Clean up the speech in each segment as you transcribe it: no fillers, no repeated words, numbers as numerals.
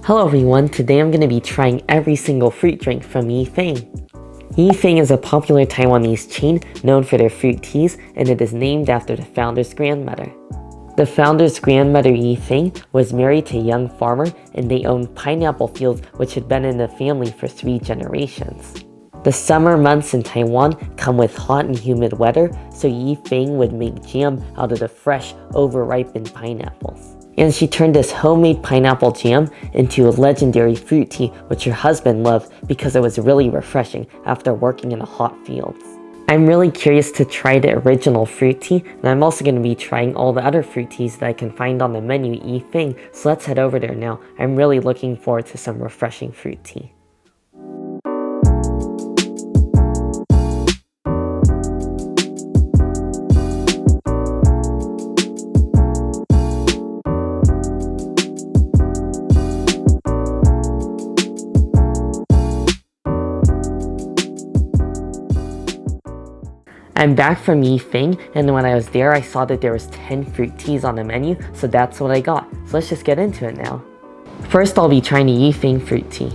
Hello everyone, today I'm going to be trying every single fruit drink from Yi Fang. Yi Fang is a popular Taiwanese chain known for their fruit teas, and it is named after the founder's grandmother. The founder's grandmother Yi Fang was married to a young farmer, and they owned pineapple fields which had been in the family for 3 generations. The summer months in Taiwan come with hot and humid weather, so Yi Fang would make jam out of the fresh, over-ripened pineapples. And she turned this homemade pineapple jam into a legendary fruit tea which her husband loved because it was really refreshing after working in the hot fields. I'm really curious to try the original fruit tea, and I'm also going to be trying all the other fruit teas that I can find on the menu at Yi Fang, so let's head over there now. I'm really looking forward to some refreshing fruit tea. I'm back from Yi Fang, and when I was there I saw that there was 10 fruit teas on the menu, so that's what I got. So let's just get into it now. First I'll be trying the Yifing Fruit Tea.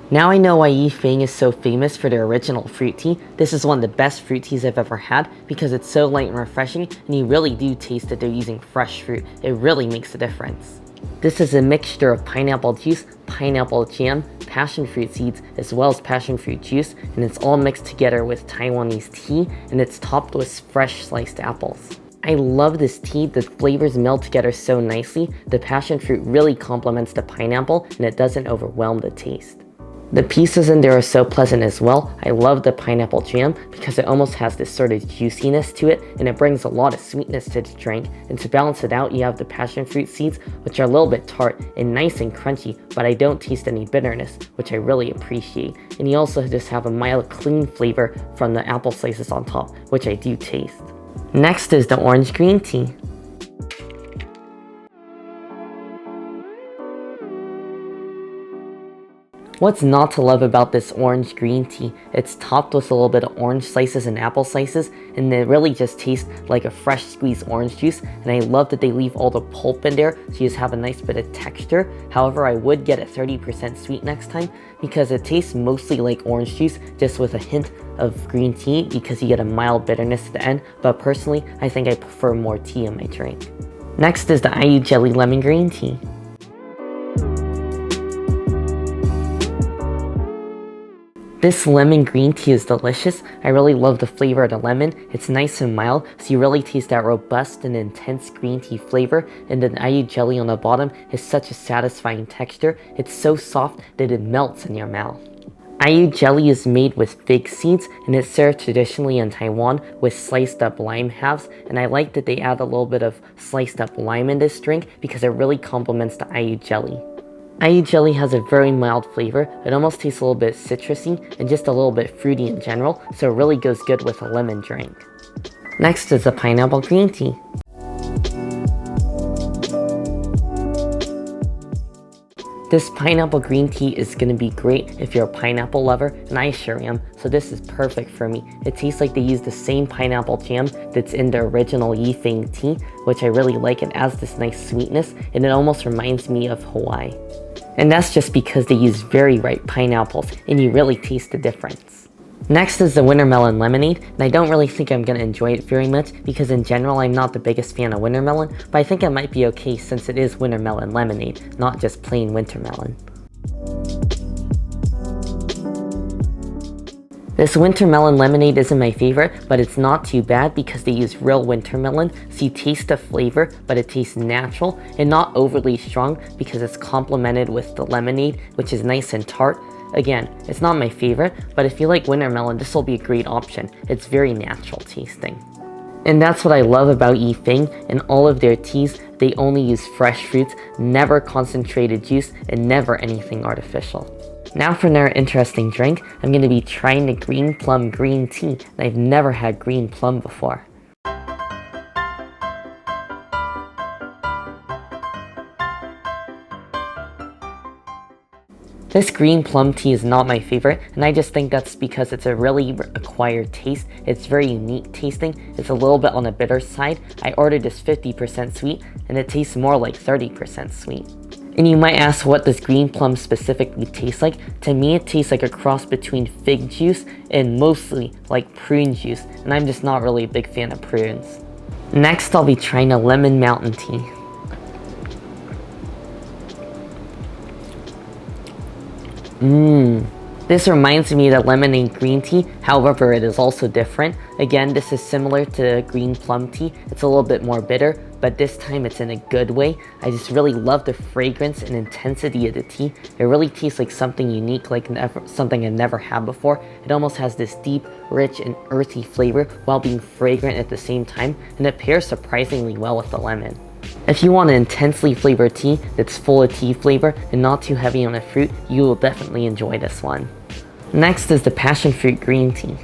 Now I know why Yi Fang is so famous for their original fruit tea. This is one of the best fruit teas I've ever had because it's so light and refreshing, and you really do taste that they're using fresh fruit. It really makes a difference. This is a mixture of pineapple juice, pineapple jam, passion fruit seeds, as well as passion fruit juice, and it's all mixed together with Taiwanese tea, and it's topped with fresh sliced apples. I love this tea. The flavors meld together so nicely. The passion fruit really complements the pineapple, and it doesn't overwhelm the taste. The pieces in there are so pleasant as well. I love the pineapple jam because it almost has this sort of juiciness to it, and it brings a lot of sweetness to the drink. And to balance it out, you have the passion fruit seeds, which are a little bit tart and nice and crunchy, but I don't taste any bitterness, which I really appreciate. And you also just have a mild, clean flavor from the apple slices on top, which I do taste. Next is the orange green tea. What's not to love about this orange green tea? It's topped with a little bit of orange slices and apple slices, and it really just tastes like a fresh squeezed orange juice, and I love that they leave all the pulp in there so you just have a nice bit of texture. However, I would get it 30% sweet next time because it tastes mostly like orange juice, just with a hint of green tea because you get a mild bitterness at the end, but personally, I think I prefer more tea in my drink. Next is the Ayu Jelly Lemon Green Tea. This lemon green tea is delicious. I really love the flavor of the lemon. It's nice and mild, so you really taste that robust and intense green tea flavor, and the ayu jelly on the bottom is such a satisfying texture. It's so soft that it melts in your mouth. Ayu jelly is made with fig seeds, and it's served traditionally in Taiwan with sliced up lime halves, and I like that they add a little bit of sliced up lime in this drink because it really complements the ayu jelly. Ayu jelly has a very mild flavor. It almost tastes a little bit citrusy and just a little bit fruity in general, so it really goes good with a lemon drink. Next is the pineapple green tea. This pineapple green tea is going to be great if you're a pineapple lover, and I sure am, so this is perfect for me. It tastes like they use the same pineapple jam that's in the original Yifing tea, which I really like. It adds this nice sweetness, and it almost reminds me of Hawaii. And that's just because they use very ripe pineapples, and you really taste the difference. Next is the winter melon lemonade, and I don't really think I'm going to enjoy it very much because in general I'm not the biggest fan of winter melon, but I think it might be okay since it is winter melon lemonade, not just plain winter melon. This winter melon lemonade isn't my favorite, but it's not too bad because they use real winter melon, so you taste the flavor, but it tastes natural and not overly strong because it's complemented with the lemonade, which is nice and tart. Again, it's not my favorite, but if you like winter melon, this will be a great option. It's very natural tasting. And that's what I love about Yi Fang. In all of their teas, they only use fresh fruits, never concentrated juice, and never anything artificial. Now for another interesting drink, I'm going to be trying the green plum green tea, and I've never had green plum before. This green plum tea is not my favorite, and I just think that's because it's a really acquired taste. It's very unique tasting. It's a little bit on the bitter side. I ordered this 50% sweet, and it tastes more like 30% sweet. And you might ask, what does green plum specifically taste like? To me, it tastes like a cross between fig juice and mostly like prune juice, and I'm just not really a big fan of prunes. Next, I'll be trying a lemon mountain tea. This reminds me of the lemonade green tea, however it is also different. Again, this is similar to green plum tea. It's a little bit more bitter, but this time it's in a good way. I just really love the fragrance and intensity of the tea. It really tastes like something unique, like something I've never had before. It almost has this deep, rich, and earthy flavor while being fragrant at the same time, and it pairs surprisingly well with the lemon. If you want an intensely flavored tea that's full of tea flavor and not too heavy on the fruit, you will definitely enjoy this one. Next is the passion fruit green tea.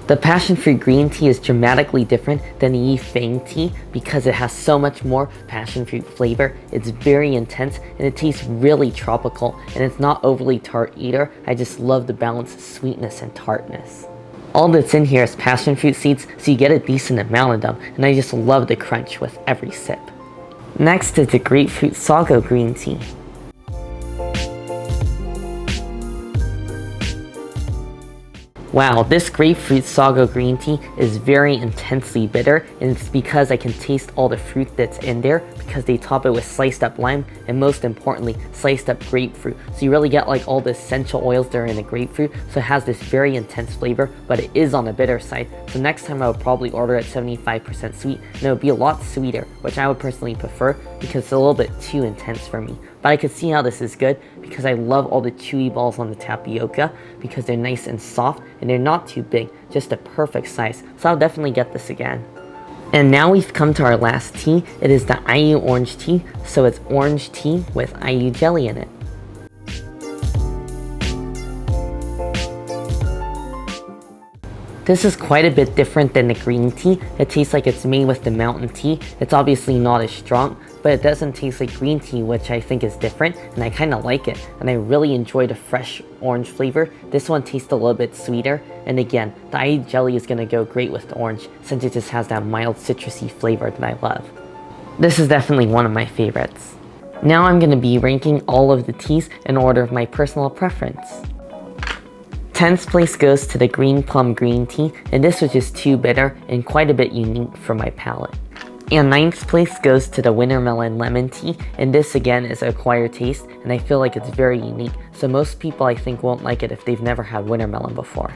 The passion fruit green tea is dramatically different than the Yi Fang tea because it has so much more passion fruit flavor. It's very intense and it tastes really tropical, and it's not overly tart either. I just love the balance of sweetness and tartness. All that's in here is passion fruit seeds, so you get a decent amount of them, and I just love the crunch with every sip. Next is the Grapefruit Sago green tea. Wow, this Grapefruit Sago green tea is very intensely bitter, and it's because I can taste all the fruit that's in there because they top it with sliced up lime and most importantly, sliced up grapefruit. So you really get like all the essential oils that are in the grapefruit, so it has this very intense flavor, but it is on the bitter side. So next time I would probably order at 75% sweet, and it would be a lot sweeter, which I would personally prefer because it's a little bit too intense for me. But I could see how this is good because I love all the chewy balls on the tapioca because they're nice and soft and they're not too big, just the perfect size. So I'll definitely get this again. And now we've come to our last tea. It is the IU orange tea, so it's orange tea with IU jelly in it. This is quite a bit different than the green tea. It tastes like it's made with the mountain tea. It's obviously not as strong, but it doesn't taste like green tea, which I think is different, and I kind of like it. And I really enjoy the fresh orange flavor. This one tastes a little bit sweeter, and again, the IU jelly is going to go great with the orange since it just has that mild citrusy flavor that I love. This is definitely one of my favorites. Now I'm going to be ranking all of the teas in order of my personal preference. 10th place goes to the green plum green tea, and this was just too bitter and quite a bit unique for my palate. And 9th place goes to the winter melon lemon tea, and this again is an acquired taste, and I feel like it's very unique, so most people I think won't like it if they've never had winter melon before.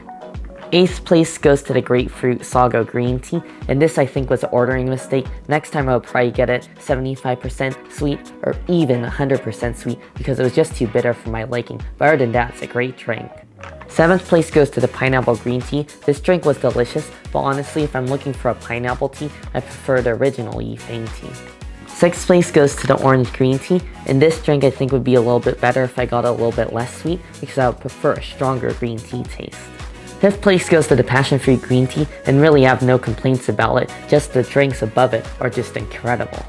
8th place goes to the Grapefruit Sago green tea, and this I think was an ordering mistake. Next time I would probably get it 75% sweet or even 100% sweet because it was just too bitter for my liking, but other than that, it's a great drink. 7th place goes to the pineapple green tea. This drink was delicious, but honestly, if I'm looking for a pineapple tea, I prefer the original Yifing tea. 6th place goes to the orange green tea, and this drink I think would be a little bit better if I got it a little bit less sweet because I would prefer a stronger green tea taste. 5th place goes to the passion fruit green tea, and really I have no complaints about it, just the drinks above it are just incredible.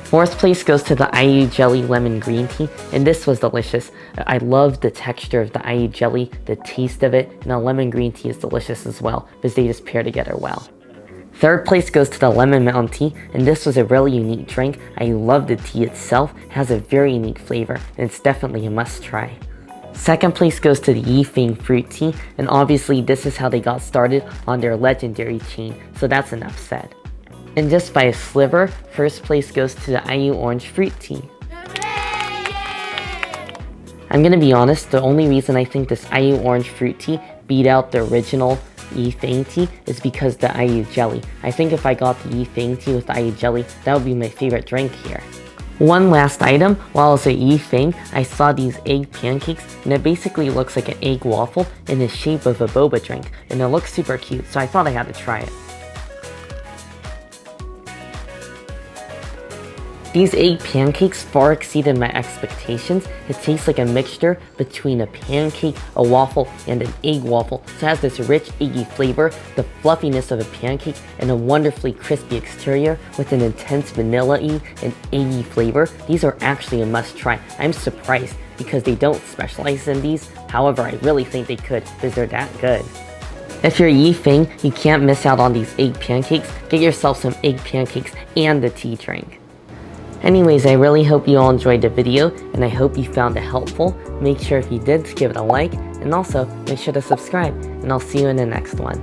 4th place goes to the IU jelly lemon green tea, and this was delicious. I love the texture of the IU jelly, the taste of it, and the lemon green tea is delicious as well because they just pair together well. 3rd place goes to the lemon mountain tea, and this was a really unique drink. I love the tea itself. It has a very unique flavor, and it's definitely a must try. 2nd place goes to the Yifing Fruit Tea, and obviously this is how they got started on their legendary chain, so that's enough said. And just by a sliver, 1st place goes to the IU Orange Fruit Tea. I'm gonna be honest, the only reason I think this IU Orange Fruit Tea beat out the original Yifing tea is because the IU jelly. I think if I got the Yifing tea with the IU jelly, that would be my favorite drink here. One last item, while I was at Yifing, I saw these egg pancakes, and it basically looks like an egg waffle in the shape of a boba drink, and it looks super cute, so I thought I had to try it. These egg pancakes far exceeded my expectations. It tastes like a mixture between a pancake, a waffle, and an egg waffle. So it has this rich eggy flavor, the fluffiness of a pancake, and a wonderfully crispy exterior with an intense vanilla-y and eggy flavor. These are actually a must try. I'm surprised because they don't specialize in these. However, I really think they could because they're that good. If you're Yi Fang, you can't miss out on these egg pancakes. Get yourself some egg pancakes and the tea drink. Anyways, I really hope you all enjoyed the video, and I hope you found it helpful. Make sure if you did to give it a like, and also make sure to subscribe, and I'll see you in the next one.